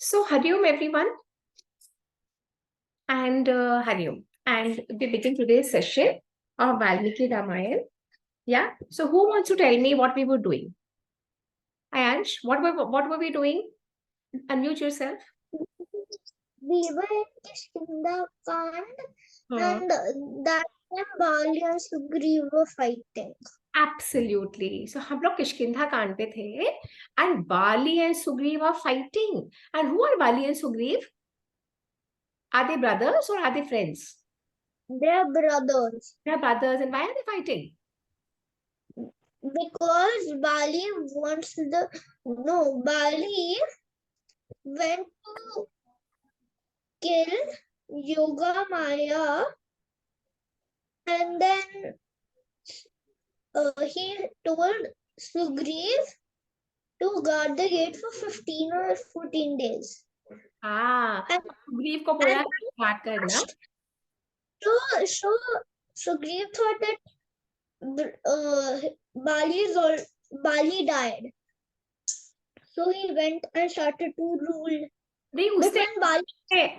So, Hariom, everyone, and Hariom. And we begin today's session of Valmiki Ramayana. Yeah. So, who wants to tell me what we were doing? Ayansh, what were we doing? Unmute yourself. We were in Kishkinda Kand, Hmm. and that time Bali and Sugriv were fighting. Absolutely. So, हम लोग किष्किंधा कांड पे थे, and Bali and Sugriv are fighting. And who are Bali and Sugriv? Are they brothers or are they friends? They are brothers. They are brothers, and why are they fighting? Because Bali wants Bali went to kill Yoga Maya, and then he told Sugriv to guard the gate for 15 or 14 days. हाँ, And- Sugriva को बोला घाट करना. So Sugriv thought that Bali died. So he went and started to rule. नहीं, But when Bali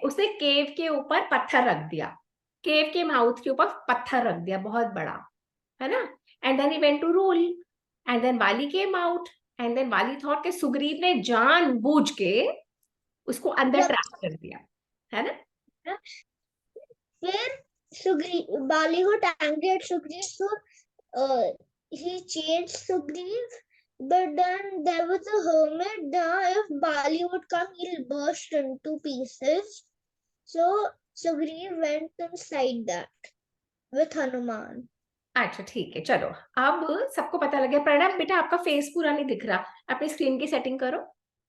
उसने केव के ऊपर पत्थर रख दिया. केव के माउथ के ऊपर पत्थर रख दिया बहुत बड़ा, है ना? And then he went to rule, and then Vali came out, and then Vali thought के सुग्रीव ने जानबूझ के उसको अंदर ट्रैप कर दिया, है ना? फिर Bali got angry at Sugriv, so he changed Sugriv. But then there was a hermit there. If Bali would come, he'll burst into pieces. So Sugriv went inside that with Hanuman. अच्छा ठीक है, चलो अब सबको पता लग गया. प्रणव बेटा, आपका फेस पूरा नहीं दिख रहा. अपनी स्क्रीन की सेटिंग करो,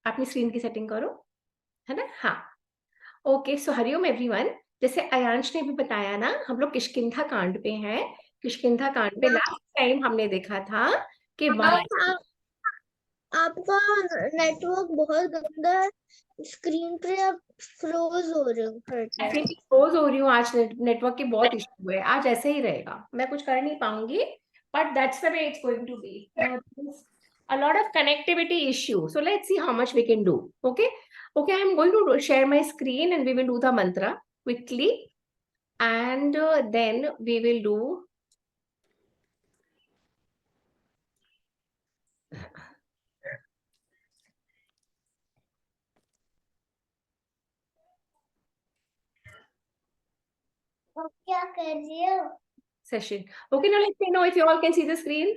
अपनी स्क्रीन की सेटिंग करो, है ना? हाँ, ओके. सो हरिओम एवरीवन. जैसे अयांश ने भी बताया ना, हम लोग किष्किंधा कांड पे हैं. किष्किंधा कांड पे लास्ट टाइम हमने देखा था कि आपका नेटवर्क बहुत गंदा है. स्क्रीन पे आप फ्रोज हो रहे हो. रोज हो रही हूँ. आज नेटवर्क के बहुत इशू है. आज ऐसे ही रहेगा, मैं कुछ कर नहीं पाऊंगी, but that's the way it's going to be. A lot of connectivity issue. So let's see how much we can do. Okay. Okay, I'm going to share my screen and we will do the mantra quickly. And then we will do. क्या कर रही हो? Session. Okay, now let me know if you all can see the screen.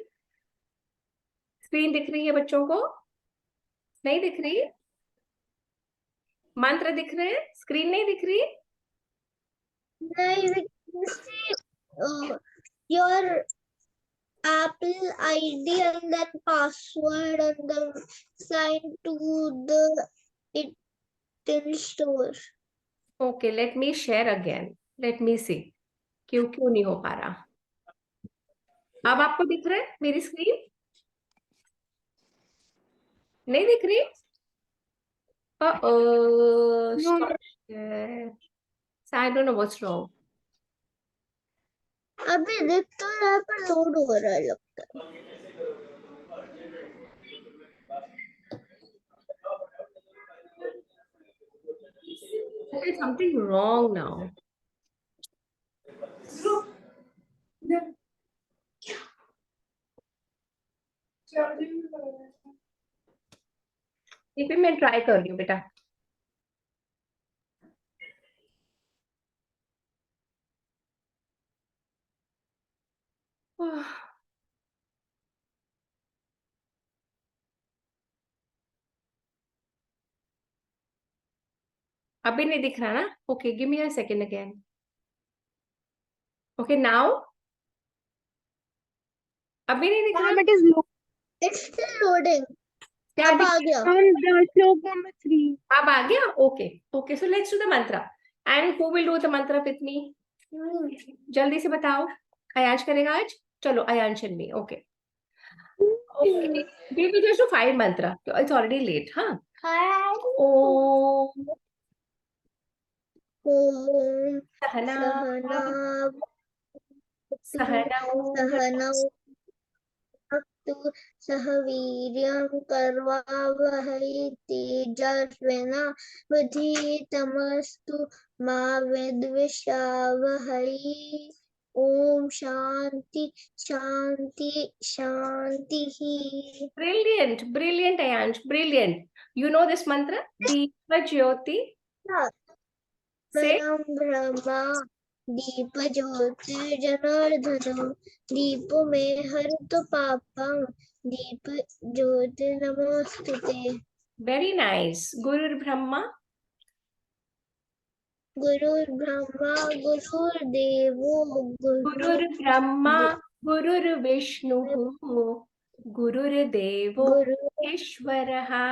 Screen दिख रही है बच्चों को? नहीं दिख रही? मंत्र दिख रहे हैं, स्क्रीन नहीं दिख रही? नहीं, your Apple ID and then password and then sign to the iTunes store. Okay, let me share again. Let me see. क्यों नहीं हो पा रहा? अब आपको दिख रहा है मेरी स्क्रीन? नहीं दिख रही? I don't know what's wrong. अभी दिख तो रहा पर लोड हो रहा है लगता है. There's something wrong now. एक भी मैं ट्राई कर रही हूँ बेटा. अभी नहीं दिख रहा ना? Okay, give me a second again. Okay, now? अभी नहीं दिख रहा? It is it's still loading. क्या अब आ गया. श्लोक नंबर 3. अब आ गया? Okay. Okay, so let's do the mantra. And who will do the mantra with me? जल्दी से बताओ. अयांश करेगा आज? चलो Ayansh and me. Okay. Okay. We will just do 5 mantra. It's already late, huh? Om Om Sahana Sahana Sahanau Sahanau तु सह वीर्यं करवावहै तेजस्विनावधीतमस्तु मा विद्विषावहै। ओम शांति शांति शांति। Brilliant, brilliant, Ayansh, brilliant. You know this mantra? Deepa Jyoti. Say, स्वयं ब्रह्मा दीप ज्योति जनार्दन दीपो में हरतु पापं दीप ज्योति नमोस्तुते। very nice. Guru Brahma, गुरुर्ब्रह्मा गुरुर्देवो Gurur Brahma, Gurur Vishnu, Gurur Devo गुरु Ishvaraha,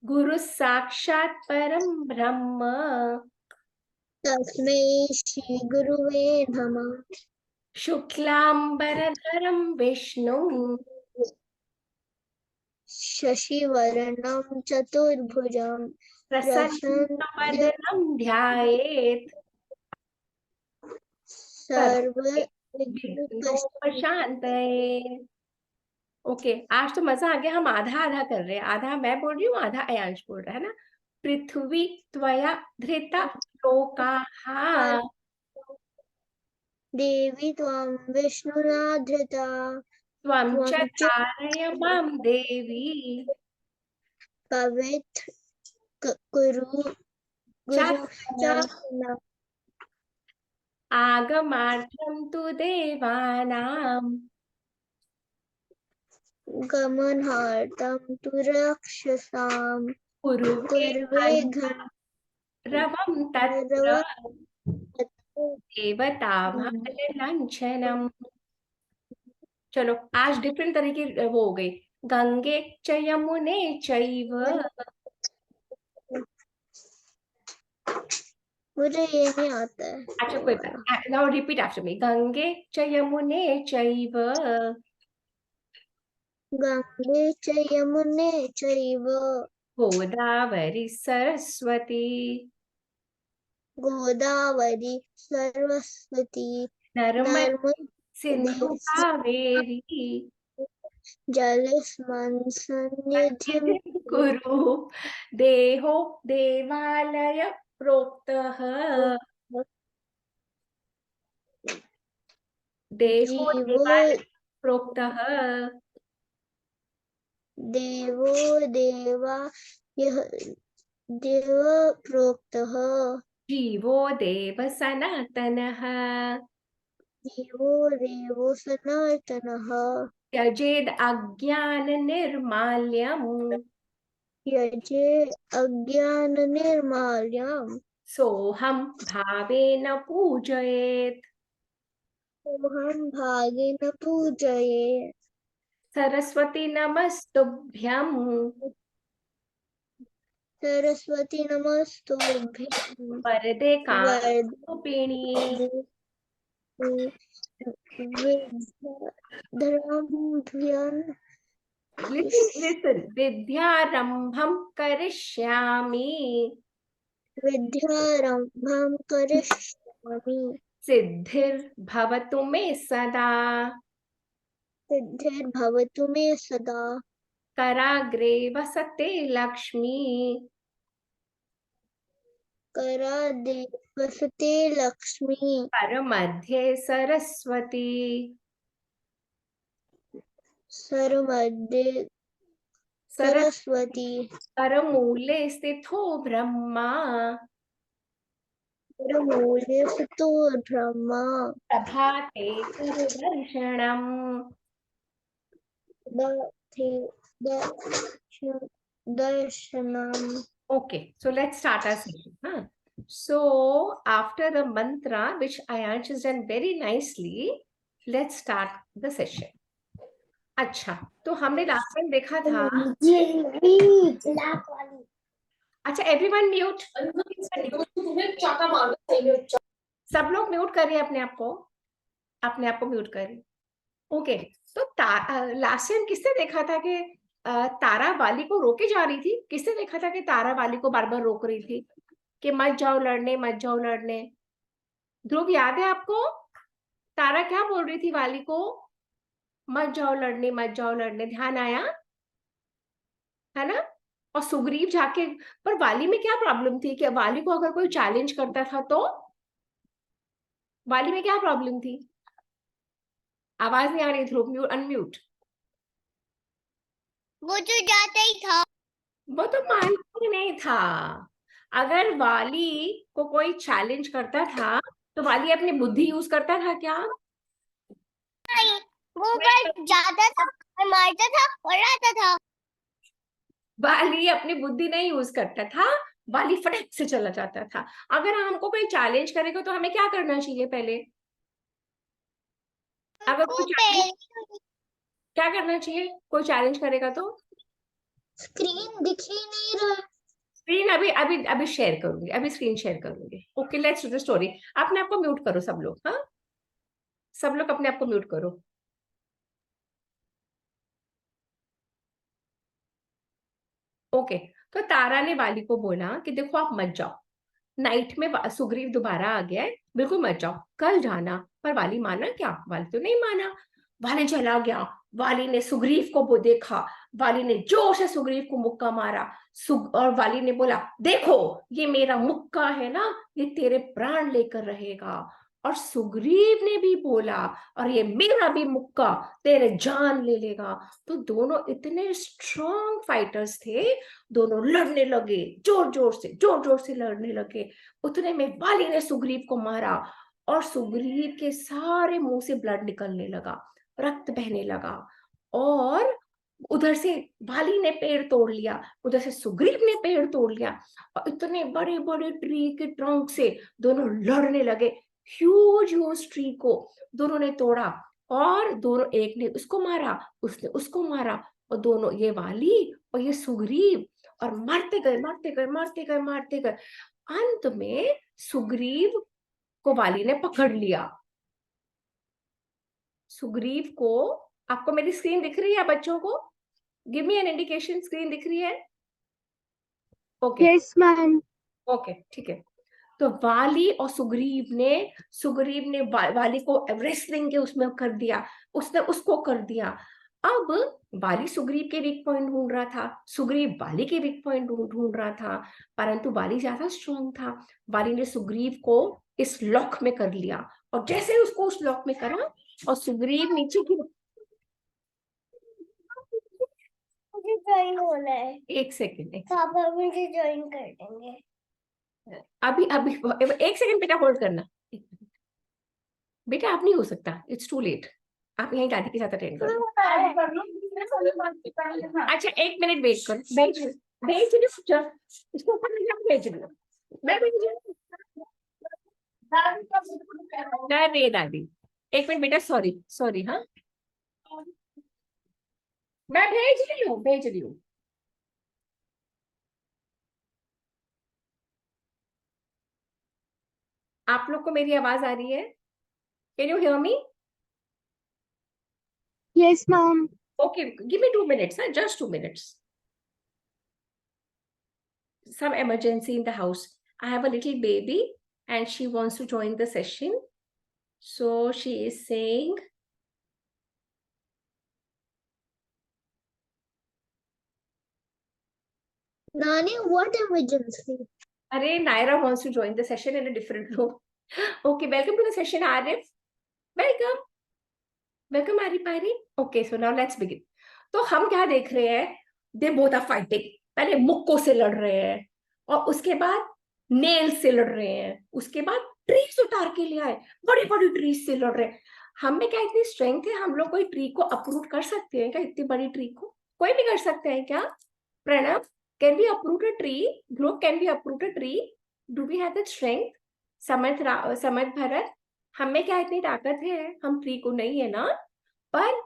Guru Sakshat Param Brahma, तस्मै श्री गुरुवे नमः। Shuklambaradharam Vishnu, शशिवर्णं चतुर्भुजं प्रसन्न Prasannavadanam Dhyayet, सर्व विघ्नोपशांतये। ओके, आज तो मजा आ गया। हम आधा आधा कर रहे हैं, आधा मैं बोल रही हूँ, आधा अयांश बोल रहा है ना। पृथ्वी त्वया धृता लोकाः देवी त्वं विष्णुना धृता त्वं च त्वं च कारय मां देवी पवित्र कुरु गुरु चात्मना चात्मना आगमार्थं तु देवानां गमनार्थं तु राक्षसां कुरुवे कुर्वे रवं तत्र देवताभाललाञ्छनम्। चलो, आज डिफरेंट तरह की वो हो गई। गंगे च यमुने चैव, मुझे ये नहीं आता है। अच्छा कोई बात, now repeat after me. Gange च यमुने चैव, गंगे च यमुने चैव गोदावरी सरस्वती, गोदावरी सरस्वती नर्मदे नर्मदे सिंधु कावेरी जलस्मिन् सन्निधिं कुरु। देहो देवालय प्रोक्तः, देहो जीवो देवालय प्रोक्तः, देवो देवा यः देव प्रोक्तः जीवो देव सनातनः, जीवो देवो सनातनः त्यजेद अज्ञान निर्माल्यम्, यजे अज्ञाननिर्माल्यं सोऽहं भावेन पूजयेत्। सोऽहं भागेन पूजये। सरस्वती नमस्तुभ्यं, सरस्वती नमस्तुभ्यं वरदे वरदे कामरूपिणी, विद्याधराभ्यं listen, विद्यारंभं करिष्यामि, विद्यारम्भं करिष्यामि सिद्धिर्भवतु मे सदा, सिद्धिर्भवतु मे सदा कराग्रे वसते लक्ष्मी, करादे वसते लक्ष्मी करमध्ये सरस्वती, सरमध्ये सरस्वती करमूले स्थितो ब्रह्मा, करमूले स्थितो ब्रह्मा प्रभाते गुरुदर्शनम्। दर्शनम्। Okay, so let's start our session. So after the mantra, which Ayansh has done very nicely, let's start the session. अच्छा, तो हमने लास्ट टाइम देखा था। अच्छा, एवरीवन म्यूट। सब लोग म्यूट करिए अपने आप को म्यूट करिए। ओके, तो लास्ट टाइम किसने देखा था कि तारा वाली को रोके जा रही थी? किसने देखा था कि तारा वाली को बार बार रोक रही थी कि मत जाओ लड़ने, मत जाओ लड़ने? ध्रुव, याद है आपको तारा क्या बोल रही थी वाली को? मत जाओ लड़ने, मत जाओ लड़ने, ध्यान आया है ना? और सुग्रीव जाके, पर वाली में क्या प्रॉब्लम थी कि वाली को अगर कोई चैलेंज करता था तो वाली में क्या प्रॉब्लम थी? आवाज नहीं आ रही, ध्रुव म्यूट अनम्यूट। वो तो जाता ही था। वो तो मानता ही नहीं था। अगर वाली को कोई चैलेंज करता था तो वाली अपनी बुद्धि यूज करता था क्या? नहीं, वो बस जाता था और मारता था और आता था। वाली अपनी बुद्धि नहीं यूज करता था, वाली फटक से चला जाता था। अगर हमको कोई चैलेंज करेगा तो हमें क्या करना चाहिए पहले? अगर कोई चैलेंज, क्या करना चाहिए कोई चैलेंज करेगा तो? स्क्रीन दिख ही नहीं रहा। स्क्रीन अभी अभी अभी शेयर करूंगी, अभी स्क्रीन शेयर करूंगी। Okay, let's do the story. अपने आप को म्यूट करो सब लोग, हाँ, सब लोग अपने आप को म्यूट करो। ओके, तो तारा ने वाली को बोला कि देखो आप मत जाओ, नाइट में सुग्रीव दोबारा आ गया है, बिल्कुल मत जाओ, कल जाना। पर वाली माना क्या? वाली तो नहीं माना, वाली चला गया। वाली ने सुग्रीव को वो देखा, वाली ने जोर से सुग्रीव को मुक्का मारा। और वाली ने बोला देखो, ये मेरा मुक्का है ना, ये तेरे प्राण लेकर रहेगा। और सुग्रीव ने भी बोला और ये मेरा भी मुक्का तेरे जान ले लेगा। तो दोनों इतने स्ट्रॉन्ग फाइटर्स थे, दोनों लड़ने लगे, जोर जोर से लड़ने लगे। उतने में वाली ने सुग्रीव को मारा और सुग्रीव के सारे मुंह से ब्लड निकलने लगा, रक्त बहने लगा। और उधर से वाली ने पेड़ तोड़ लिया, उधर से सुग्रीव ने पेड़ तोड़ लिया, और इतने बड़े बड़े ट्री के ट्रंक से दोनों लड़ने लगे। ह्यूज ह्यूज ट्री को दोनों ने तोड़ा, और दोनों, एक ने उसको मारा, उसने उसको मारा, और दोनों, ये वाली और ये सुग्रीव, और मारते गए मारते गए मारते गए मारते गए। अंत में सुग्रीव को वाली ने पकड़ लिया। सुग्रीव को, आपको मेरी स्क्रीन दिख रही है बच्चों को? Give me an indication, screen दिख रही है? Okay, yes ma'am. ओके, ठीक है। तो वाली और सुग्रीव ने वाली को रेसलिंग के उसमें कर दिया, उसने उसको कर दिया। अब वाली सुग्रीव के वीक पॉइंट ढूंढ रहा था, सुग्रीव वाली के वीक पॉइंट ढूंढ रहा था, परंतु वाली ज्यादा स्ट्रांग था। वाली ने सुग्रीव को इस लॉक में कर लिया, और जैसे ही उसको उस लॉक में करा और सुग्रीव नीचे गिर। मुझे ज्वाइन होना है। एक सेकेंड, पापा मुझे ज्वाइन कर देंगे। अभी अभी एक सेकेंड बेटा, होल्ड करना। बेटा आप नहीं हो सकता, इट्स टू लेट, आप यहीं दादी के साथ अटेंड करो। अच्छा, एक मिनट वेट करो, भेज भेज दो, इसको ऊपर ले जाओ, भेज दो, मैं भेज रही हूँ। अरे दादी, एक मिनट बेटा, सॉरी सॉरी, हाँ, मैं भेज रही हूँ, भेज रही हूँ। आप लोग को मेरी आवाज आ रही है? Can you hear me? Yes ma'am. Okay, give me 2 minutes, just 2 minutes. Some emergency in the house. I have a little baby and she wants to join the session. So she is saying, Nani, what emergency? Arey, Naira wants to join the session in a different room. Okay, welcome to the session, Arif. Welcome. Welcome, Arif Ari. Okay, so now let's begin. तो हम क्या देख रहे हैं? They both are fighting. पहले मुक्कों से लड़ रहे हैं, और उसके बाद नेल से लड़ रहे हैं, उसके बाद ट्रीज उतार के ले आए, बड़ी बड़ी ट्रीज से लड़ रहे हैं। हम में क्या इतनी स्ट्रेंथ है, हम लोग कोई ट्री को अप्रूव कर सकते हैं क्या? इतनी बड़ी ट्री को कोई भी कर सकते हैं क्या? Pranav, can we uproot a tree? Dhruv, can we uproot a tree? Do we have the strength? समर्थ भरत, हमें क्या इतनी ताकत है? हम ट्री को नहीं है ना? पर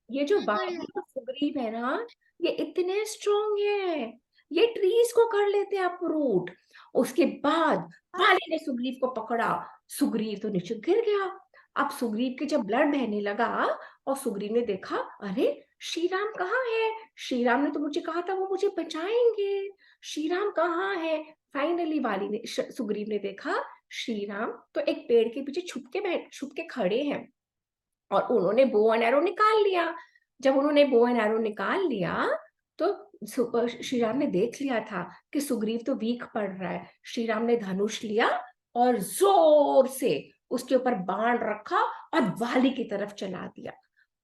ये जो वाली और सुग्रीव है ना, ये इतने स्ट्रॉन्ग है, ये ट्रीज को कर लेते हैं अप्रूट। उसके बाद वाली ने सुग्रीव को पकड़ा, सुग्रीव तो नीचे गिर गया। अब सुग्रीव के जब ब्लड बहने लगा और सुग्रीव ने देखा, अरे श्री राम कहाँ है? श्री राम ने तो मुझे कहा था वो मुझे बचाएंगे, श्री राम कहाँ है? फाइनली वाली ने सुग्रीव ने देखा श्री राम तो एक पेड़ के पीछे छुप के खड़े हैं। और उन्होंने बो एंड एरो निकाल लिया। जब उन्होंने बो एंड एरो निकाल लिया तो श्री राम ने देख लिया था कि सुग्रीव तो वीक पड़ रहा है। श्री राम ने धनुष लिया और जोर से उसके ऊपर बाण रखा और वाली की तरफ चला दिया।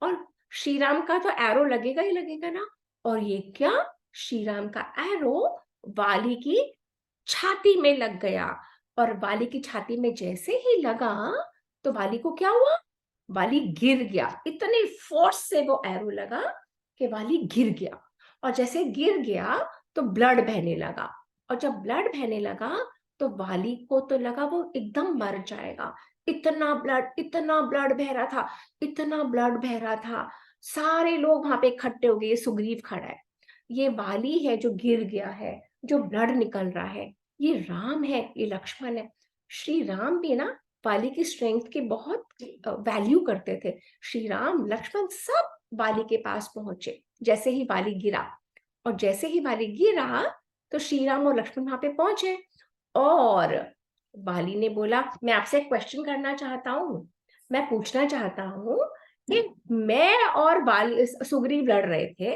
और श्री राम का तो एरो लगेगा ही लगेगा ना, और ये क्या, श्री राम का एरो वाली की छाती में लग गया। और वाली की छाती में जैसे ही लगा तो वाली को क्या हुआ, वाली गिर गया। इतने फोर्स से वो एरो लगा कि वाली गिर गया। और जैसे गिर गया तो ब्लड बहने लगा। और जब ब्लड बहने लगा तो वाली को तो लगा वो एकदम मर जाएगा। इतना ब्लड बह रहा था, इतना ब्लड बह रहा था। सारे लोग वहां पे इकट्ठे हो गए। सुग्रीव खड़ा है, ये वाली है जो गिर गया है, जो ब्लड निकल रहा है, ये राम है, ये लक्ष्मण है। श्री राम भी ना वाली की स्ट्रेंथ की बहुत वैल्यू करते थे। श्री राम लक्ष्मण सब वाली के पास पहुंचे जैसे ही वाली गिरा। और जैसे ही वाली गिरा तो श्री राम और लक्ष्मण वहां पे पहुंचे। और वाली ने बोला, मैं आपसे एक क्वेश्चन करना चाहता हूँ, मैं पूछना चाहता हूँ कि मैं और वाली सुग्रीव लड़ रहे थे,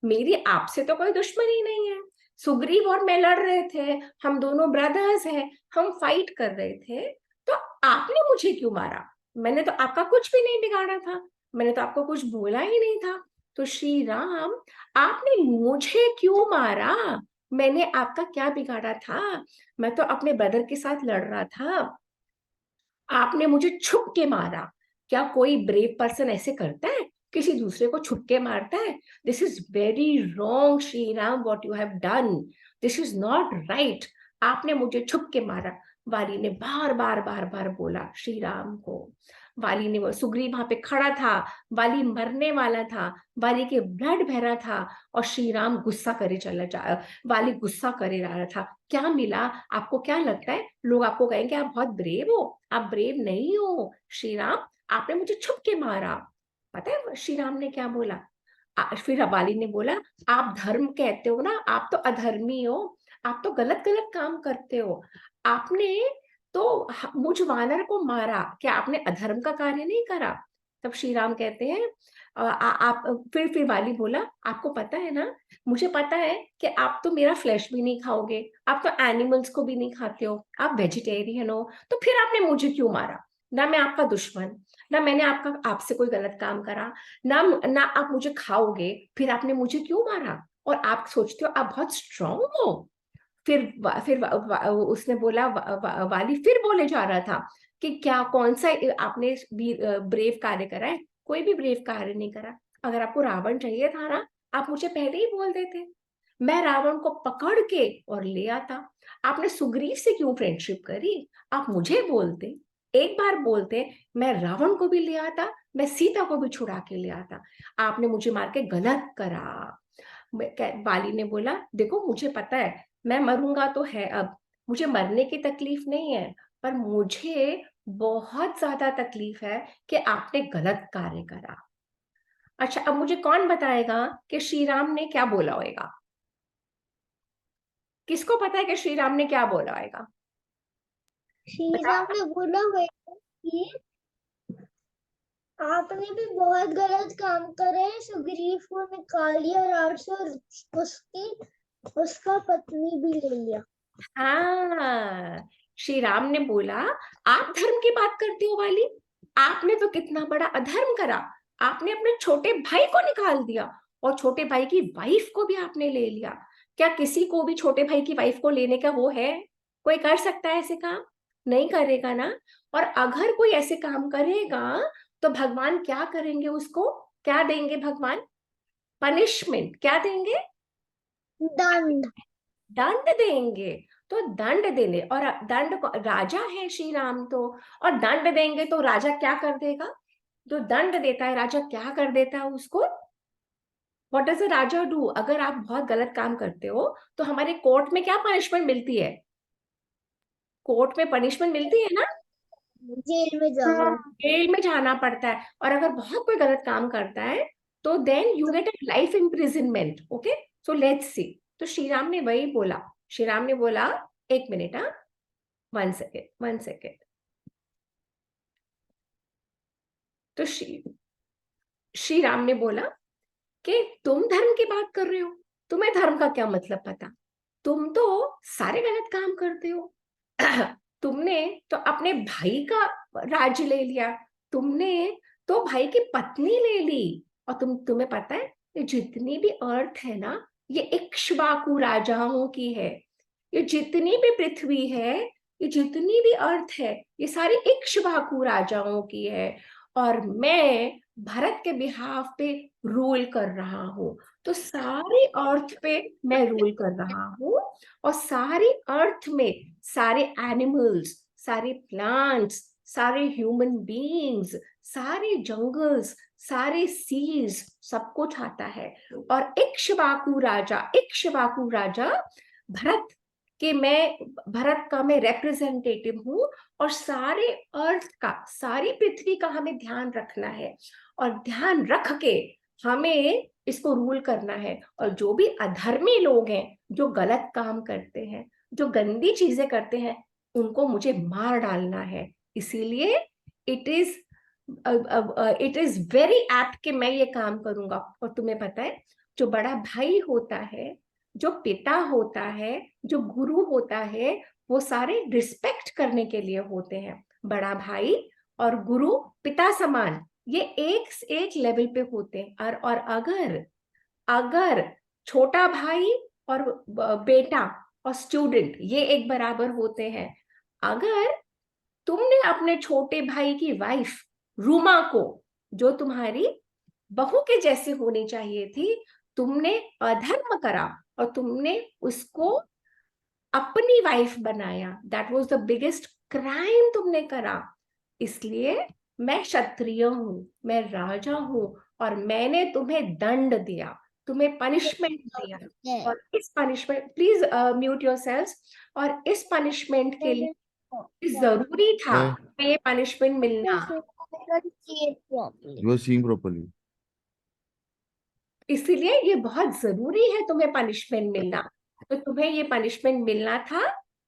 मेरी आपसे तो कोई दुश्मनी नहीं है। सुग्रीव और मैं लड़ रहे थे, हम दोनों ब्रदर्स हैं, हम फाइट कर रहे थे, तो आपने मुझे क्यों मारा? मैंने तो आपका कुछ भी नहीं बिगाड़ा था, मैंने तो आपको कुछ बोला ही नहीं था। तो श्री राम, आपने मुझे क्यों मारा? मैंने आपका क्या बिगाड़ा था? मैं तो अपने ब्रदर के साथ लड़ रहा था, आपने मुझे छुप के मारा। क्या कोई ब्रेव पर्सन ऐसे करता है, किसी दूसरे को छुप के मारता है? This is very wrong Shri Ram, what you have done, this is not right. आपने मुझे छुप के मारा। वाली ने बार बार बार बार बोला श्री राम को। वाली ने, सुग्रीव वहां पे खड़ा था, वाली मरने वाला था, वाली के ब्लड बह रहा था, और श्री राम गुस्सा करे चला जा, वाली गुस्सा करे जा रहा था। क्या मिला आपको? क्या लगता है लोग आपको कहेंगे आप बहुत ब्रेव हो? आप ब्रेव नहीं हो श्री राम, आपने मुझे छुप के मारा। पता है श्री राम ने क्या बोला? फिर वाली ने बोला, आप धर्म कहते हो ना, आप तो अधर्मी हो, आप तो गलत गलत काम करते हो। आपने तो मुझ वानर को मारा, क्या आपने अधर्म का कार्य नहीं करा? तब श्री राम कहते हैं, आप फिर वाली बोला, आपको पता है ना, मुझे पता है कि आप तो मेरा फ्लैश भी नहीं खाओगे, आप तो एनिमल्स को भी नहीं खाते हो, आप वेजिटेरियन हो, तो फिर आपने मुझे क्यों मारा? ना मैं आपका दुश्मन, ना मैंने आपसे कोई गलत काम करा, ना आप मुझे खाओगे, फिर आपने मुझे क्यों मारा? और आप सोचते हो आप बहुत स्ट्रांग हो? फिर उसने बोला, वाली फिर बोले जा रहा था कि क्या, कौन सा आपने ब्रेव कार्य करा है? कोई भी ब्रेव कार्य नहीं करा। अगर आपको रावण चाहिए था ना, आप मुझे पहले ही बोल देते, मैं रावण को पकड़ के और ले आता। आपने सुग्रीव से क्यों फ्रेंडशिप करी? आप मुझे बोलते, एक बार बोलते, मैं रावण को भी ले आता, मैं सीता को भी छुड़ा के ले आता। आपने मुझे मार के गलत करा। बाली ने बोला, देखो मुझे पता है मैं मरूंगा तो है, अब मुझे मरने की तकलीफ नहीं है, पर मुझे बहुत ज्यादा तकलीफ है कि आपने गलत कार्य करा। अच्छा, अब मुझे कौन बताएगा कि श्री राम ने क्या बोला होगा? किसको पता है कि श्री राम ने क्या बोला होगा? श्री राम ने बोला होगा कि आपने भी बहुत गलत काम करे है, सुग्रीव को निकाल दिया राज से और उसका पत्नी भी ले लिया। हाँ, श्री राम ने बोला, आप धर्म की बात करते हो वाली, आपने तो कितना बड़ा अधर्म करा। आपने अपने छोटे भाई को निकाल दिया और छोटे भाई की वाइफ को भी आपने ले लिया। क्या किसी को भी छोटे भाई की वाइफ को लेने का वो है? कोई कर सकता है ऐसे काम? नहीं करेगा ना। और अगर कोई ऐसे काम करेगा तो भगवान क्या करेंगे उसको? क्या देंगे भगवान? पनिशमेंट क्या देंगे? दंड। दंड देंगे। तो दंड देने, और दंड को, राजा है श्री राम तो, और दंड देंगे तो राजा क्या कर देगा? जो दंड देता है राजा क्या कर देता है उसको? What does a Raja do? अगर आप बहुत गलत काम करते हो तो हमारे कोर्ट में क्या पनिशमेंट मिलती है? कोर्ट में पनिशमेंट मिलती है ना, जेल में जाओ। जेल में जाना पड़ता है। और अगर बहुत कोई गलत काम करता है तो then you get a life imprisonment. Okay, so let's see. तो श्री राम ने वही बोला। श्री राम ने बोला, एक मिनट, हाँ, वन सेकेंड, वन सेकेंड। तो श्री राम ने बोला कि तुम धर्म की बात कर रहे हो, तुम्हें धर्म का क्या मतलब पता, तुम तो सारे गलत काम करते हो। तुमने तो अपने भाई का राज्य ले लिया, तुमने तो भाई की पत्नी ले ली, और तुम्हें पता है ये जितनी भी अर्थ है ना, ये इक्ष्वाकु राजाओं की है। ये जितनी भी पृथ्वी है, ये जितनी भी अर्थ है, ये सारी इक्ष्वाकु राजाओं की है, और मैं भरत के बिहाफ पे रूल कर रहा हूँ। तो सारी अर्थ पे मैं रूल कर रहा हूँ, और सारी अर्थ में सारे एनिमल्स, सारे प्लांट्स, सारे ह्यूमन बीइंग्स, सारे जंगल्स, सारे सीज, सब कुछ आता है। और इक्ष्वाकु राजा भरत भरत का मैं रिप्रेजेंटेटिव हूँ, और सारे अर्थ का, सारी पृथ्वी का हमें ध्यान रखना है, और ध्यान रख के हमें इसको रूल करना है। और जो भी अधर्मी लोग हैं, जो गलत काम करते हैं, जो गंदी चीजें करते हैं, उनको मुझे मार डालना है। इसीलिए इट इज वेरी एप्ट कि मैं ये काम करूंगा। और तुम्हें पता है, जो बड़ा भाई होता है, जो पिता होता है, जो गुरु होता है, वो सारे रिस्पेक्ट करने के लिए होते हैं। बड़ा भाई और गुरु पिता समान, ये एक लेवल पे होते हैं। और अगर अगर छोटा भाई और बेटा और स्टूडेंट ये एक बराबर होते हैं, अगर तुमने अपने छोटे भाई की वाइफ रूमा को, जो तुम्हारी बहू के जैसे होनी चाहिए थी, तुमने अधर्म करा और तुमने उसको अपनी वाइफ बनाया, that was the biggest crime तुमने करा। इसलिए मैं क्षत्रिय हूं, मैं राजा हूं, और मैंने तुम्हें दंड दिया, तुम्हें पनिशमेंट दिया। और इस पनिशमेंट, प्लीज म्यूट योरसेल्व्स, और इस पनिशमेंट के लिए जरूरी था ये पनिशमेंट मिलना। You are seeing properly. इसीलिए ये बहुत जरूरी है तुम्हें पनिशमेंट मिलना। तो तुम्हें ये पनिशमेंट मिलना था,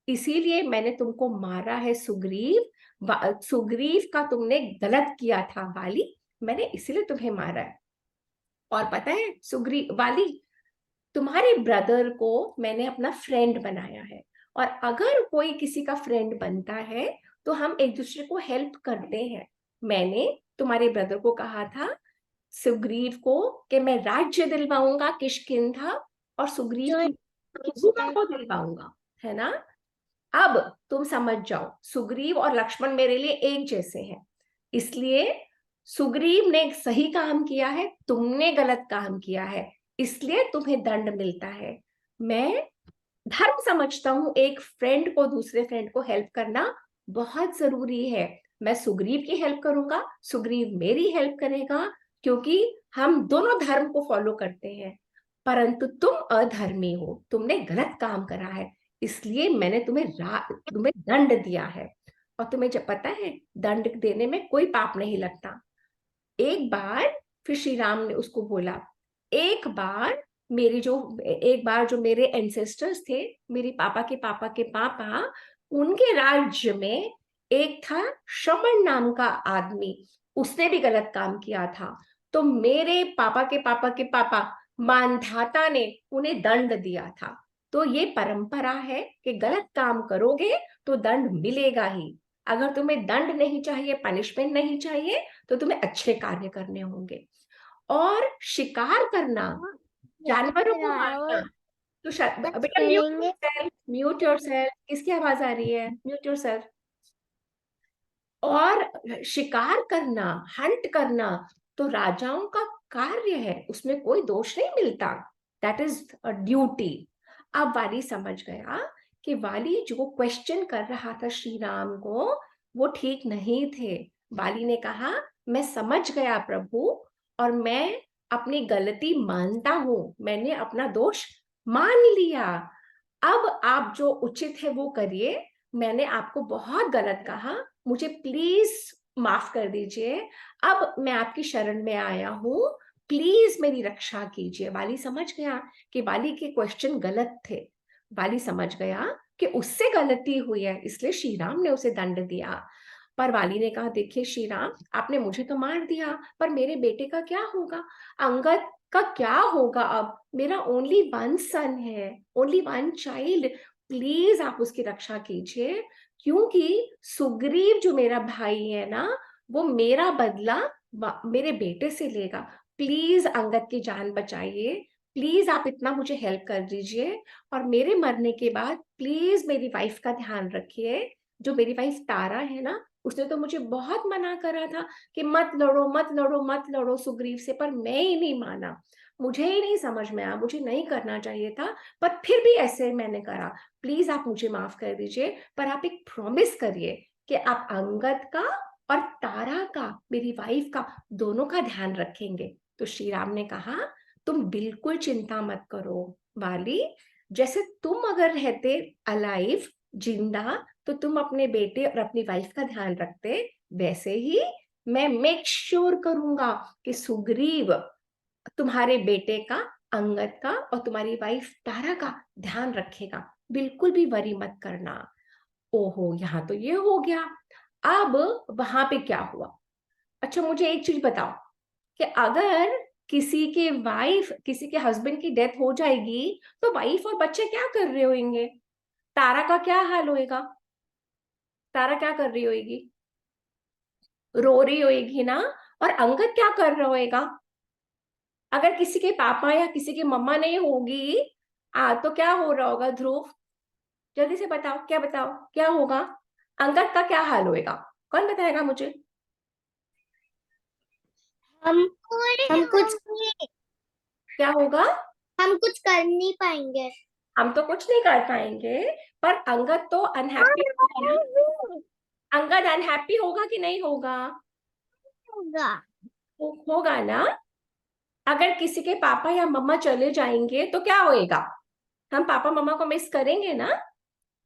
इसीलिए मैंने तुमको मारा है सुग्रीव। सुग्रीव का तुमने गलत किया था वाली, मैंने इसीलिए तुम्हें मारा है। और पता है सुग्रीव वाली, तुम्हारे ब्रदर को मैंने अपना फ्रेंड बनाया है, और अगर कोई किसी का फ्रेंड बनता है तो हम एक दूसरे को हेल्प करते हैं। मैंने तुम्हारे ब्रदर को कहा था, सुग्रीव को, कि मैं राज्य दिलवाऊंगा किष्किंधा, और सुग्रीव को दिलवाऊंगा, है ना। अब तुम समझ जाओ, सुग्रीव और लक्ष्मण मेरे लिए एक जैसे हैं। इसलिए सुग्रीव ने सही काम किया है, तुमने गलत काम किया है, इसलिए तुम्हें दंड मिलता है। मैं धर्म समझता हूं, एक फ्रेंड को, दूसरे फ्रेंड को हेल्प करना बहुत जरूरी है। मैं सुग्रीव की हेल्प करूंगा, सुग्रीव मेरी हेल्प करेगा, क्योंकि हम दोनों धर्म को फॉलो करते हैं। परंतु तुम अधर्मी हो, तुमने गलत काम करा है, इसलिए मैंने तुम्हें दंड दिया है। और तुम्हें जब पता है, दंड देने में कोई पाप नहीं लगता। एक बार फिर श्री राम ने उसको बोला, एक बार जो मेरे एंसेस्टर्स थे, मेरे पापा के पापा, उनके राज्य में एक था श्रवण नाम का आदमी, उसने भी गलत काम किया था। तो मेरे पापा के पापा मानधाता ने उन्हें दंड दिया था। तो ये परंपरा है कि गलत काम करोगे तो दंड मिलेगा ही। अगर तुम्हें दंड नहीं चाहिए, पनिशमेंट नहीं चाहिए, तो तुम्हें अच्छे कार्य करने होंगे। और शिकार करना, जानवरों को मारना, तो बेटा म्यूट योरसेल्फ। किसकी आवाज आ रही है? Mute yourself. और शिकार करना, हंट करना, तो राजाओं का कार्य है, उसमें कोई दोष नहीं मिलता, दैट इज अ ड्यूटी। अब वाली समझ गया कि वाली जो क्वेश्चन कर रहा था श्री राम को, वो ठीक नहीं थे। वाली ने कहा, मैं समझ गया प्रभु, और मैं अपनी गलती मानता हूं, मैंने अपना दोष मान लिया। अब आप जो उचित है वो करिए, मैंने आपको बहुत गलत कहा, मुझे प्लीज माफ कर दीजिए। अब मैं आपकी शरण में आया हूं, प्लीज मेरी रक्षा कीजिए। वाली समझ गया कि वाली के क्वेश्चन गलत थे। वाली समझ गया कि उससे गलती हुई है, इसलिए श्री राम ने उसे दंड दिया। पर वाली ने कहा, देखिए श्री राम, आपने मुझे तो मार दिया, पर मेरे बेटे का क्या होगा, अंगद का क्या होगा, अब मेरा ओनली वन सन है, ओनली वन चाइल्ड, प्लीज आप उसकी रक्षा कीजिए, क्योंकि सुग्रीव जो मेरा भाई है ना, वो मेरा बदला मेरे बेटे से लेगा। प्लीज अंगद की जान बचाइए, प्लीज आप इतना मुझे हेल्प कर दीजिए, और मेरे मरने के बाद प्लीज मेरी वाइफ का ध्यान रखिए। जो मेरी वाइफ तारा है ना, उसने तो मुझे बहुत मना करा था कि मत लड़ो मत लड़ो मत लड़ो सुग्रीव से, पर मैं ही नहीं माना, मुझे ही नहीं समझ में आया, मुझे नहीं करना चाहिए था, पर फिर भी ऐसे मैंने करा। प्लीज आप मुझे माफ कर दीजिए, पर आप एक प्रॉमिस करिए कि आप अंगद का और तारा का, मेरी वाइफ का, दोनों का ध्यान रखेंगे। तो श्री राम ने कहा, तुम बिल्कुल चिंता मत करो वाली, जैसे तुम अगर रहते अलाइव, जिंदा, तो तुम अपने बेटे और अपनी वाइफ का ध्यान रखते, वैसे ही मैं मेक श्योर करूंगा कि सुग्रीव तुम्हारे बेटे का, अंगद का, और तुम्हारी वाइफ तारा का ध्यान रखेगा, बिल्कुल भी वरी मत करना। ओहो, यहाँ तो ये हो गया। अब वहां पे क्या हुआ? अच्छा, मुझे एक चीज बताओ कि अगर किसी के हस्बैंड की डेथ हो जाएगी, तो वाइफ और बच्चे क्या कर रहे होंगे? तारा का क्या हाल होएगा? तारा क्या कर रही होगी? रो रही होगी ना? और अंगद क्या कर रहा होएगा? अगर किसी के पापा या किसी की मम्मा नहीं होगी, तो क्या हो रहा होगा ध्रुव? जल्दी से बताओ, क्या बताओ, क्या होगा? अंगद का क्या हाल होएगा? कौन बताएगा मुझे? हम हम कुछ क्या होगा? हम कुछ कर नहीं पाएंगे। हम तो कुछ नहीं कर पाएंगे, पर अंगद तो अनहैप्पी होगा ना? अंगद अनहैप्पी होगा कि नहीं होगा? होगा। होगा ना? अगर किसी के पापा या मम्मा चले जाएंगे तो क्या होएगा? हम पापा मम्मा को मिस करेंगे ना?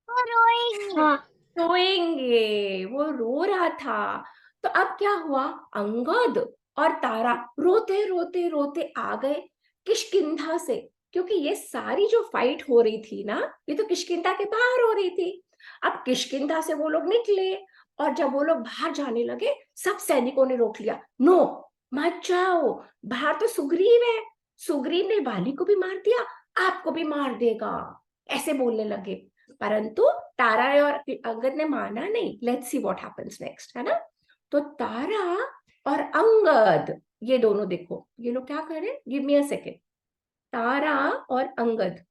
वो रोएंगे। हाँ। रोएंगे। वो रो रहा था। तो अब क्या हुआ? अंगद और तारा रोते रोते रोते आ गए किष्किंधा से, क्योंकि ये सारी जो फाइट हो रही थी ना, ये तो किष्किंधा के बाहर हो रही थी। अब किष्किंधा से वो लोग निकले, और जब वो लोग बाहर जाने लगे, सब सैनिकों ने रोक लिया, नो मत जाओ, बाहर तो सुग्रीव है, सुग्रीव ने वाली को भी मार दिया, आपको भी मार देगा, ऐसे बोलने लगे। परंतु तारा और अंगद ने माना नहीं। Let's see what happens next, है ना? तो तारा और अंगद, ये दोनों देखो, ये लोग क्या कर रहे हैं, गिव मी अ सेकेंड। तारा और अंगद,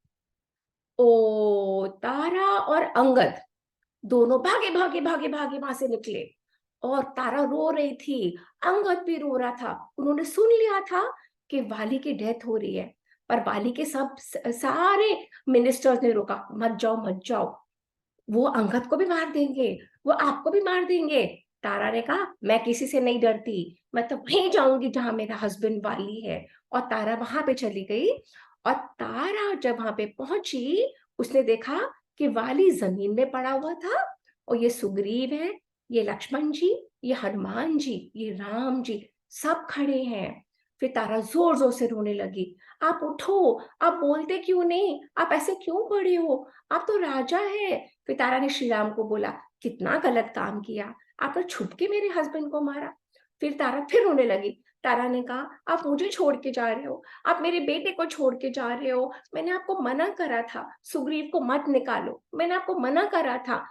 ओ तारा और अंगद दोनों भागे भागे भागे भागे वहां से निकले, और तारा रो रही थी, अंगद भी रो रहा था। उन्होंने सुन लिया था कि वाली की डेथ हो रही है, पर वाली के सब सारे मिनिस्टर्स ने रोका, मत जाओ मत जाओ, वो अंगद को भी मार देंगे, वो आपको भी मार देंगे। तारा ने कहा, मैं किसी से नहीं डरती, मैं तो वहीं जाऊंगी जहां मेरा हस्बैंड वाली है। और तारा वहां पे चली गई, और तारा जब वहां पे पहुंची, उसने देखा कि वाली जमीन में पड़ा हुआ था, और ये सुग्रीव है, ये लक्ष्मण जी, ये हनुमान जी, ये राम जी, सब खड़े हैं। फिर तारा जोर जोर से रोने लगी, आप उठो, आप बोलते क्यों नहीं, आप ऐसे क्यों पड़े हो, आप तो राजा है। फिर तारा ने श्री राम को बोला, कितना गलत काम किया, आपने छुप के मेरे हस्बैंड को मारा। फिर तारा फिर रोने लगी। तारा ने कहा, आप मुझे छोड़ के जा रहे हो, आप मेरे बेटे को छोड़ के जा रहे हो, मैंने आपको मना करा था सुग्रीव को मत निकालो, मैंने आपको मना करा था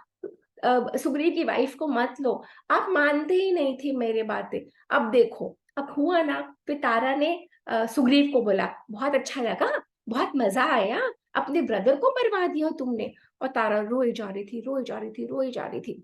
सुग्रीव की वाइफ को मत लो, आप मानते ही नहीं थी मेरे बातें, अब देखो अब हुआ ना। फिर तारा ने सुग्रीव को बोला, बहुत अच्छा लगा, बहुत मजा आया, अपने ब्रदर को मरवा दिया तुमने। और तारा रोई जा रही थी, रोई जा रही थी, रोई जा रही थी।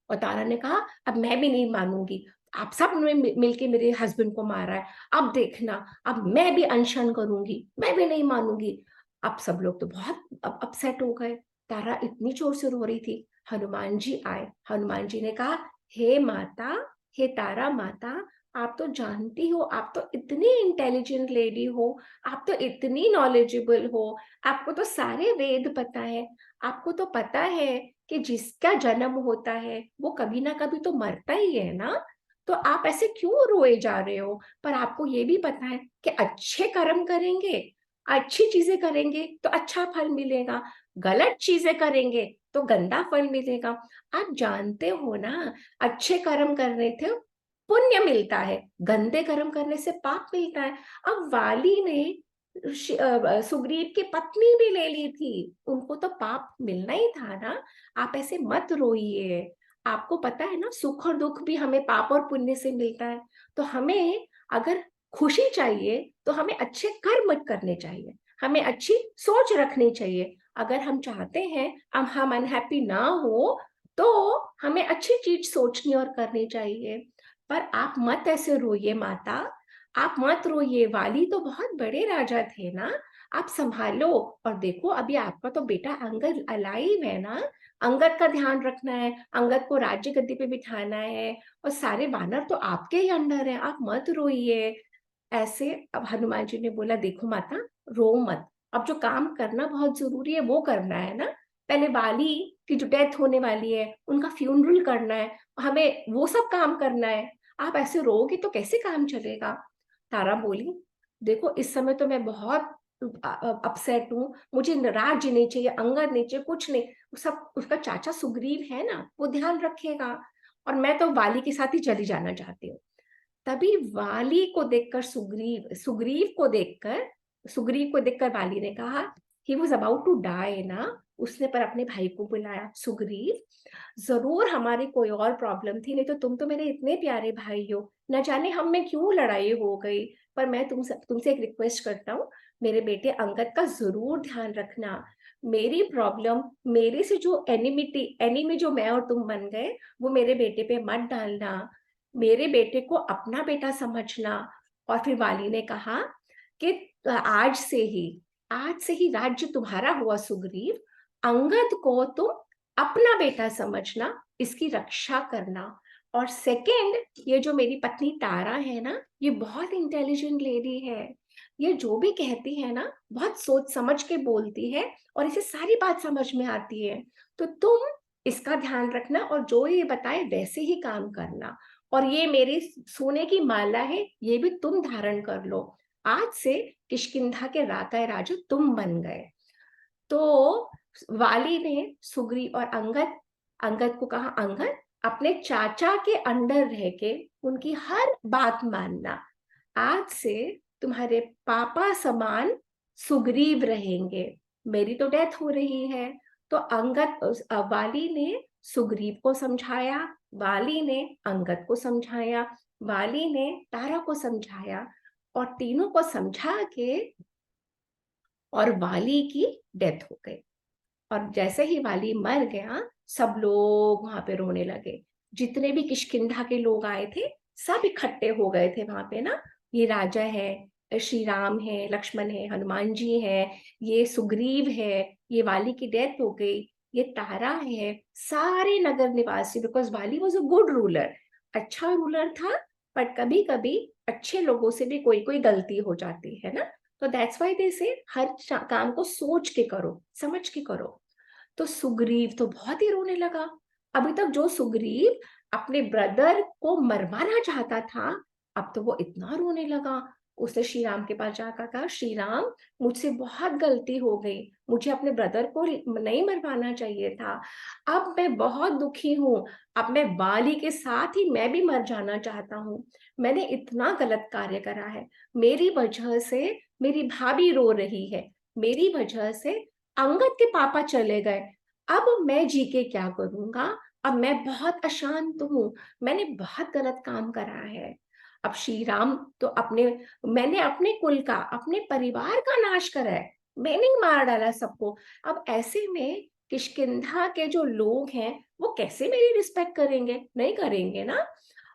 और तारा ने कहा, अब मैं भी नहीं मानूंगी, आप सब ने मिलके मेरे हस्बैंड को मारा है, अब देखना, अब मैं भी अनशन करूंगी, मैं भी नहीं मानूंगी। अब सब लोग तो बहुत अपसेट हो गए, तारा इतनी जोर से रो रही थी। हनुमान जी आए, हनुमान जी ने कहा, हे माता, हे तारा माता, आप तो जानती हो, आप तो इतनी इंटेलिजेंट लेडी हो, आप तो इतनी नॉलेजेबल हो, आपको तो सारे वेद पता है, आपको तो पता है कि जिसका जन्म होता है वो कभी ना कभी तो मरता ही है ना, तो आप ऐसे क्यों रोए जा रहे हो? पर आपको ये भी पता है कि अच्छे कर्म करेंगे, अच्छी चीजें करेंगे तो अच्छा फल मिलेगा, गलत चीजें करेंगे तो गंदा फल मिलेगा। आप जानते हो ना, अच्छे कर्म करने थे पुण्य मिलता है, गंदे कर्म करने से पाप मिलता है। अब वाली ने सुग्रीव की पत्नी भी ले ली थी, उनको तो पाप मिलना ही था ना। आप ऐसे मत रोइए, आपको पता है ना, सुख और दुख भी हमें पाप और पुण्य से मिलता है। तो हमें अगर खुशी चाहिए तो हमें अच्छे कर्म करने चाहिए, हमें अच्छी सोच रखनी चाहिए। अगर हम चाहते हैं अब हम अनहैप्पी ना हो, तो हमें अच्छी चीज सोचनी और करनी चाहिए। पर आप मत ऐसे रोइए माता, आप मत रोइए, वाली तो बहुत बड़े राजा थे ना, आप संभालो। और देखो अभी आपका तो बेटा अंगद अलाइव है ना, अंगद का ध्यान रखना है, अंगद को राज्य गद्दी पे बिठाना है, और सारे वानर तो आपके ही अंडर है, आप मत रोइए ऐसे। अब हनुमान जी ने बोला देखो माता, रो मत, अब जो काम करना बहुत जरूरी है वो करना है ना। पहले वाली की जो डेथ होने वाली है उनका फ्यूनरल करना है, हमें वो सब काम करना है। आप ऐसे रोओगे तो कैसे काम चलेगा। तारा बोली देखो इस समय तो मैं बहुत अपसेट हूँ, मुझे राज्य नहीं चाहिए, अंगद नहीं चाहिए, कुछ नहीं, सब उसका चाचा सुग्रीव है ना, वो ध्यान रखेगा, और मैं तो वाली के साथ ही चली जाना चाहती हूँ। तभी वाली को देखकर सुग्रीव को देखकर वाली ने कहा, he was about to die ना, उसने पर अपने भाई को बुलाया, सुग्रीव जरूर हमारी कोई और प्रॉब्लम थी, नहीं तो तुम तो मेरे इतने प्यारे भाई हो, न जाने हम में क्यों लड़ाई हो गई। पर मैं तुमसे एक रिक्वेस्ट करता हूँ, मेरे बेटे अंगद का जरूर ध्यान रखना। मेरी प्रॉब्लम, मेरे से जो एनिमी जो मैं और तुम बन गए, वो मेरे बेटे पे मत डालना, मेरे बेटे को अपना बेटा समझना। और फिर वाली ने कहा कि आज से ही राज्य तुम्हारा हुआ सुग्रीव, अंगद को तुम अपना बेटा समझना, इसकी रक्षा करना। और सेकंड, ये जो मेरी पत्नी तारा है ना, ये बहुत इंटेलिजेंट लेडी है, ये जो भी कहती है ना बहुत सोच समझ के बोलती है, और इसे सारी बात समझ में आती है। तो तुम इसका ध्यान रखना और जो ये बताए वैसे ही काम करना। और ये मेरी सोने की माला है, ये भी तुम धारण कर लो, आज से किष्किंधा के राजा राजा तुम बन गए। तो वाली ने सुग्रीव और अंगद को कहा, अंगद अपने चाचा के अंडर रह के उनकी हर बात मानना, आज से तुम्हारे पापा समान सुग्रीव रहेंगे। मेरी तो डेथ हो रही है। तो वाली ने सुग्रीव को समझाया, वाली ने अंगद को समझाया, वाली ने तारा को समझाया, और तीनों को समझा के और वाली की डेथ हो गई। और जैसे ही वाली मर गया, सब लोग वहां पे रोने लगे, जितने भी किष्किंधा के लोग आए थे सब इकट्ठे हो गए थे वहां पे ना। ये राजा है, श्री राम है, लक्ष्मण है, हनुमान जी है, ये सुग्रीव है, ये वाली की डेथ हो गई, ये तारा है, सारे नगर निवासी, बिकॉज वाली वॉज अ गुड रूलर, अच्छा रूलर था। पर कभी कभी अच्छे लोगों से भी कोई कोई गलती हो जाती है ना। तो दैट्स वाई दे से हर काम को सोच के करो, समझ के करो। तो सुग्रीव तो बहुत ही रोने लगा। अभी तक जो सुग्रीव अपने ब्रदर को मरवाना चाहता था, अब तो वो इतना रोने लगा। उसने श्री राम के पास जाकर कहा, श्री राम मुझसे बहुत गलती हो गई, मुझे अपने ब्रदर को नहीं मरवाना चाहिए था, अब मैं बहुत दुखी हूँ, अब मैं बाली के साथ ही मैं भी मर जाना चाहता हूँ, मैंने इतना गलत कार्य करा है, मेरी वजह से मेरी भाभी रो रही है, मेरी वजह से अंगद के पापा चले गए, अब मैं जी के क्या करूंगा, अब मैं बहुत अशांत हूँ, मैंने बहुत गलत काम करा है। अब श्री राम तो मैंने अपने कुल का, अपने परिवार का नाश करा है, मैंने ही मार डाला सबको। अब ऐसे में किष्किंधा के जो लोग हैं वो कैसे मेरी रिस्पेक्ट करेंगे, नहीं करेंगे ना।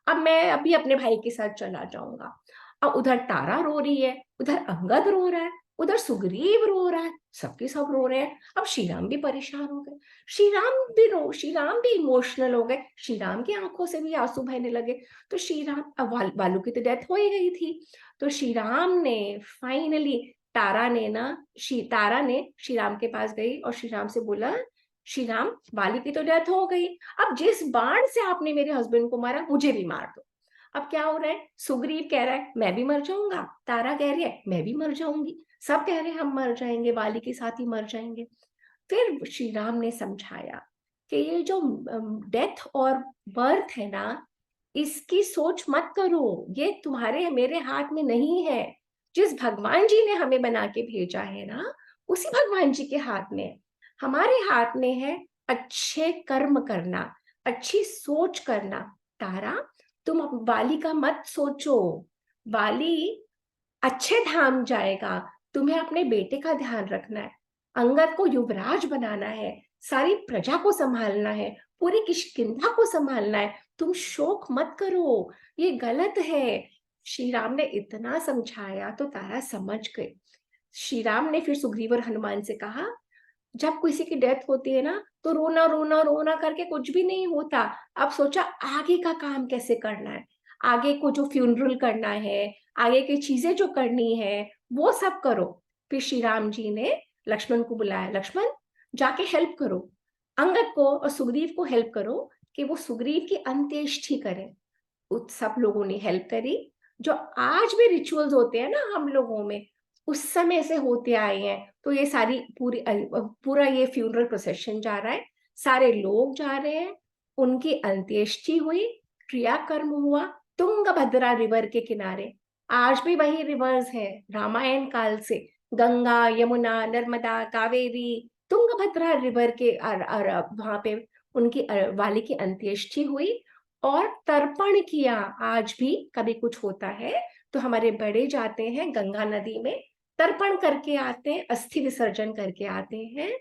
अब मैं अभी अपने भाई के साथ चला जाऊंगा। अब उधर तारा रो रही है, उधर अंगद रो रहा है, उधर सुग्रीव रो रहा है, सबके सब रो रहे हैं। अब श्री राम भी परेशान हो गए, श्री राम भी इमोशनल हो गए, श्री राम की आंखों से भी आंसू बहने लगे। तो श्री राम, अब वालू की तो डेथ हो ही गई थी, तो श्री राम ने फाइनली, तारा ने श्री राम के पास गई और श्री राम से बोला, श्री राम वाली की तो डेथ हो गई, अब जिस बाण से आपने मेरे हस्बैंड को मारा मुझे भी मार दो। अब क्या हो रहा है, सुग्रीव कह रहा है मैं भी मर जाऊंगा, तारा कह रही है मैं भी मर जाऊंगी, सब कह रहे हैं हम मर जाएंगे, वाली के साथ ही मर जाएंगे। फिर श्री राम ने समझाया, कि ये जो डेथ और बर्थ है ना, इसकी सोच मत करो, ये तुम्हारे मेरे हाथ में नहीं है। जिस भगवान जी ने हमें बना के भेजा है ना, उसी भगवान जी के हाथ में। हमारे हाथ में है अच्छे कर्म करना, अच्छी सोच करना। तारा, तुम वाली का मत सोचो। वाली अच्छे धाम जाएगा, तुम्हें अपने बेटे का ध्यान रखना है, अंगद को युवराज बनाना है, सारी प्रजा को संभालना है, पूरी किष्किंधा को संभालना है। तुम शोक मत करो, ये गलत है। श्री राम ने इतना समझाया तो तारा समझ गई। श्री राम ने फिर सुग्रीव और हनुमान से कहा, जब किसी की डेथ होती है ना, तो रोना रोना रोना करके कुछ भी नहीं होता। अब सोचा आगे का काम कैसे करना है, आगे को जो फ्यूनरल करना है, आगे की चीजें जो करनी है, वो सब करो। फिर श्री राम जी ने लक्ष्मण को बुलाया, लक्ष्मण जाके हेल्प करो, अंगद को और सुग्रीव को हेल्प करो कि वो सुग्रीव की अंत्येष्टि करें। सब लोगों ने हेल्प करी। जो आज भी रिचुअल्स होते हैं ना हम लोगों में, उस समय से होते आए हैं। तो ये सारी पूरा ये फ्यूनरल प्रोसेशन जा रहा है, सारे लोग जा रहे हैं, उनकी अंत्येष्टि हुई, क्रियाकर्म हुआ तुंगभद्रा रिवर के किनारे। आज भी वही रिवर्स है रामायण काल से, गंगा, यमुना, नर्मदा, कावेरी, तुंगभद्रा रिवर के वहां पे उनकी वाली की अंत्येष्टि हुई और तर्पण किया। आज भी कभी कुछ होता है तो हमारे बड़े जाते हैं गंगा नदी में, तर्पण करके आते हैं, अस्थि विसर्जन करके आते हैं।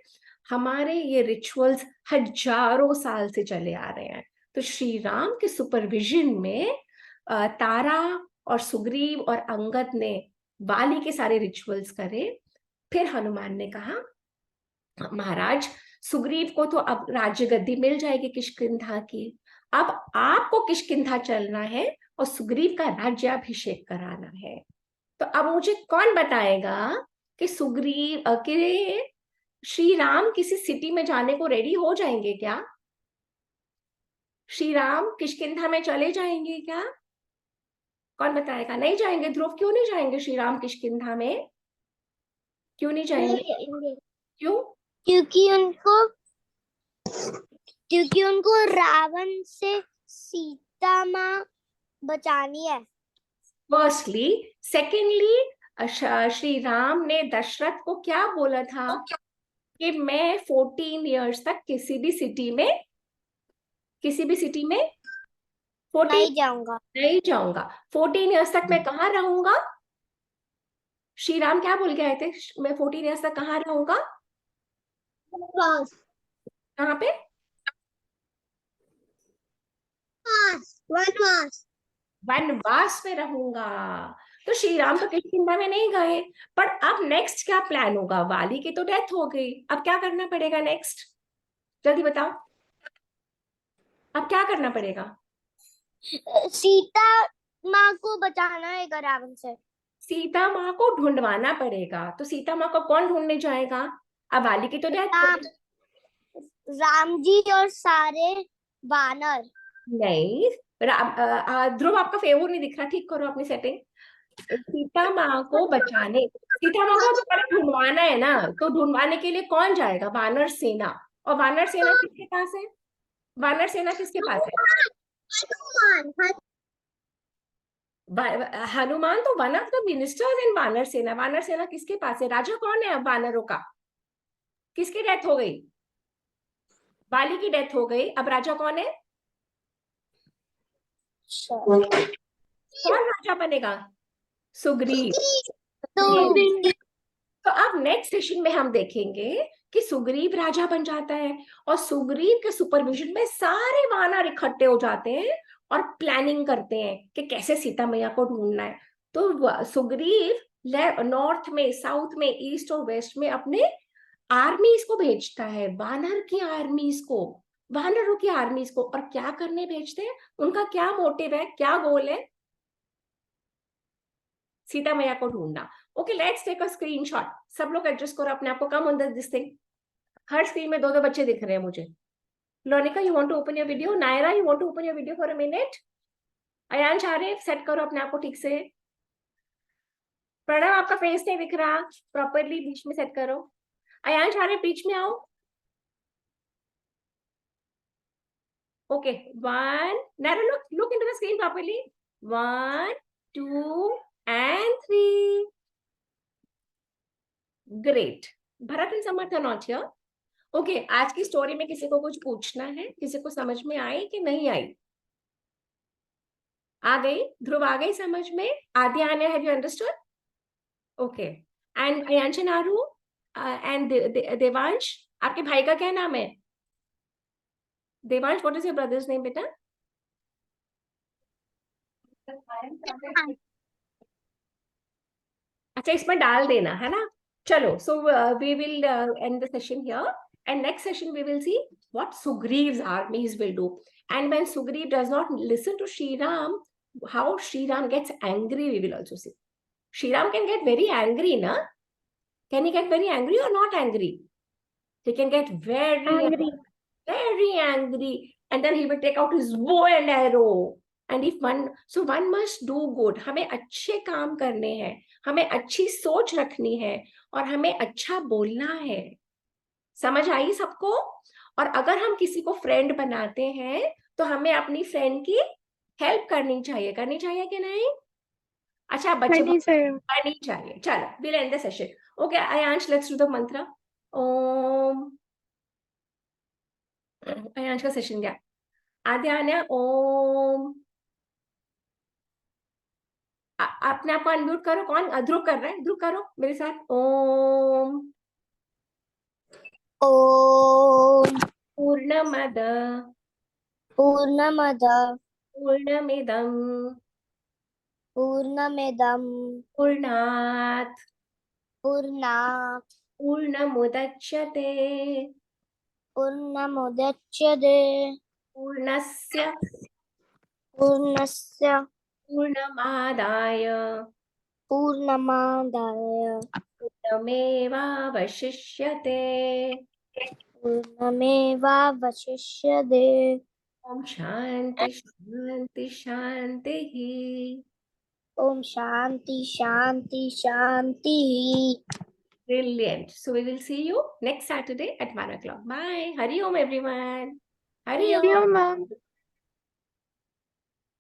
हमारे ये रिचुअल्स हजारों साल से चले आ रहे हैं। तो श्री राम के सुपरविजन में तारा और सुग्रीव और अंगद ने बाली के सारे रिचुअल्स करे। फिर हनुमान ने कहा, महाराज सुग्रीव को तो अब राज्य गद्दी मिल जाएगी किष्किंधा की, अब आपको किष्किंधा चलना है और सुग्रीव का राज्याभिषेक कराना है। तो अब मुझे कौन बताएगा कि सुग्रीव के श्री राम किसी सिटी में जाने को रेडी हो जाएंगे क्या? श्री राम किष्किंधा में चले जाएंगे क्या? कौन बताएगा? नहीं जाएंगे। ध्रुव, क्यों नहीं जाएंगे श्री राम किष्किंधा में? क्यों नहीं जाएंगे? क्यों? क्योंकि उनको रावण से सीता माँ बचानी है। फर्स्टली। सेकेंडली, श्री राम ने दशरथ को क्या बोला था कि मैं 14 इयर्स तक किसी भी सिटी में 14 नहीं जाऊंगा। नहीं जाऊंगा। 14 इयर्स तक मैं कहाँ रहूंगा? श्री राम क्या बोल के आए थे? मैं 14 इयर्स तक कहाँ रहूंगा? वनवास। कहाँ पे? वनवास। वनवास में रहूंगा। तो श्री राम तो किष्किंधा में नहीं गए। पर अब नेक्स्ट क्या प्लान होगा? वाली की तो डेथ हो गई, अब क्या करना पड़ेगा नेक्स्ट? जल्दी बताओ, अब क्या करना पड़ेगा? सीता माँ को बचाना है रावण से। सीता माँ को ढूंढवाना पड़ेगा। तो सीता माँ को कौन ढूंढने जाएगा? अब वाली की तो डेथ हो राम गई। राम जी और सारे वानर। नहीं, ध्रुव आपका फेवर नहीं दिख रहा, ठीक करो अपनी सेटिंग। सीता माँ को बचाने, सीता माँ को तो पहले ढूंढवाना है ना, तो ढूंढवाने के लिए कौन जाएगा? वानर सेना। और वानर सेना किसके पास है? वानर सेना किसके पास है? हनुमान। हनुमान तो one of the ministers in वानर सेना। वानर सेना किसके पास है? राजा कौन है अब वानरों का? किसकी डेथ हो गई? बाली की डेथ हो गई, अब राजा कौन है? कौन राजा बनेगा? सुग्रीव। तो अब नेक्स्ट सेशन में हम देखेंगे कि सुग्रीव राजा बन जाता है और सुग्रीव के सुपरविजन में सारे वानर इकट्ठे हो जाते हैं और प्लानिंग करते हैं कि कैसे सीता मैया को ढूंढना है। तो सुग्रीव नॉर्थ में, साउथ में, ईस्ट और वेस्ट में अपने आर्मीज को भेजता है, वानर की आर्मीज को, वानरों की आर्मीज को। और क्या करने भेजते हैं? उनका क्या मोटिव है, क्या गोल है? सीता मैया को ढूंढना। Okay, let's take a screenshot. सब लोग एडजस्ट करो अपने आप को, कम ऑन दिस थिंग। हर स्क्रीन में दो दो बच्चे दिख रहे हैं मुझे। Lonika, you want to open your video? Naira, you want to open your video for a minute? Ayansh Arif, set करो अपने आप को ठीक से। प्रणव, आपका फेस नहीं दिख रहा प्रॉपरली, बीच में सेट करो। अयांश आरिफ, बीच में आओ। Okay, 1. Nara, look into the screen properly. 1, 2, and 3. Great. Bharat and Samarth are not here. Okay, आज की स्टोरी में किसी को कुछ पूछना है? किसी को समझ में आई कि नहीं आई? आ गई? ध्रुव आ गई समझ में? आदि आने, have you understood? Okay. And Ayansha Naru and Devansh, आपके भाई का क्या नाम है? Devansh, what is your brother's name, बेटा? अच्छा, इसमें डाल देना है ना. चलो, so we will end the session here, and next session we will see what Sugriev's armies will do, and when Sugriv does not listen to Shriram, how Shriram gets angry, we will also see. Shriram can get very angry, na? Can he get very angry or not angry? He can get very Angry. very angry, and then he will take out his bow and arrow. And if one must do good. हमें अच्छे काम करने हैं, हमें अच्छी सोच रखनी है, और हमें अच्छा बोलना है. समझ आई सबको? और अगर हम किसी को फ्रेंड बनाते हैं तो हमें अपनी फ्रेंड की हेल्प करनी चाहिए कि नहीं? अच्छा, बच्चे करनी चाहिए. चलो, we'll end the session. Okay, Ayansh, let's do the mantra. ओम. अयांश का सेशन गया. आद्या आन्या ओम. अपने आप को अनम्यूट करो. कौन? ध्रुव कर रहा है. ध्रुव करो मेरे साथ. ओम. ओम. पूर्णमद पूर्णमद पूर्णमिदं पूर्णमिदं पूर्णात् पूर्णात् पूर्णमुदच्यते पूर्णमुदच्यते पूर्णस्य पूर्णस्य पूर्णमादाय पूर्णमादाय पूर्णमेवावशिष्यते. पूर्णमेवावशिष्यते. ओम शांति शांति शांति. ओम शांति शांति शांति. Brilliant. So we will see you next Saturday at 1 o'clock. Bye. Hari Om, everyone. Hari Om. Hariom, ma'am.